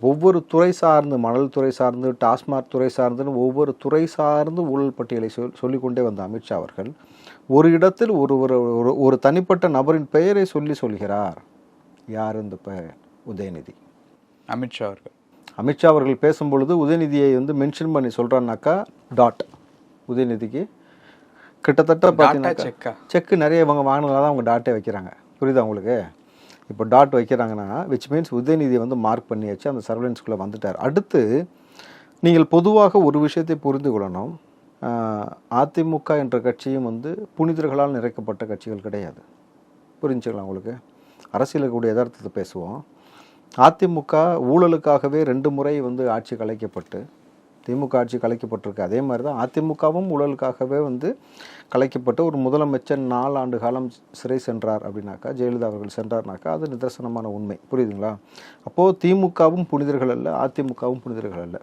ஒவ்வொரு துறை சார்ந்து, மணல் துறை சார்ந்து, டாஸ்மாக் துறை சார்ந்துன்னு ஒவ்வொரு துறை சார்ந்து ஊழல் பட்டியலை சொல்லிக்கொண்டே வந்த அமித்ஷா அவர்கள் ஒரு இடத்தில் ஒரு தனிப்பட்ட நபரின் பெயரை சொல்கிறார். யார் இந்த பெயர்? உதயநிதி. அமித்ஷா அவர்கள் பேசும்பொழுது உதயநிதியை மென்ஷன் பண்ணி சொல்கிறான்னாக்கா டாட். உதயநிதிக்கு கிட்டத்தட்ட பார்த்தீங்கன்னா செக்கு நிறைய இவங்க வாங்கினதால தான் அவங்க டாட்டே வைக்கிறாங்க. புரியுதா உங்களுக்கு? இப்போ டாட் வைக்கிறாங்கன்னா விச் மீன்ஸ் உதயநிதியை மார்க் பண்ணியாச்சு, அந்த சர்வேலன்ஸ்குள்ளே வந்துட்டார். அடுத்து நீங்கள் பொதுவாக ஒரு விஷயத்தை புரிந்து கொள்ளணும். அதிமுக என்ற கட்சியும் புனிதர்களால் நிறைக்கப்பட்ட கட்சிகள் கிடையாது. புரிஞ்சுக்கலாம் உங்களுக்கு? அரசியலுக்கு கூடிய யதார்த்தத்தை பேசுவோம். அதிமுக ஊழலுக்காகவே 2 முறை ஆட்சி கலைக்கப்பட்டு, திமுக ஆட்சி கலைக்கப்பட்டிருக்கு. அதே மாதிரி தான் அதிமுகவும் ஊழலுக்காகவே கலைக்கப்பட்டு ஒரு முதலமைச்சர் 4 ஆண்டு காலம் சிறை சென்றார் அப்படின்னாக்கா, ஜெயலலிதா அவர்கள் சென்றார்னாக்கா அது நிதர்சனமான உண்மை. புரியுதுங்களா? அப்போது திமுகவும் புனிதர்கள் அல்ல, அதிமுகவும் புனிதர்கள் அல்ல.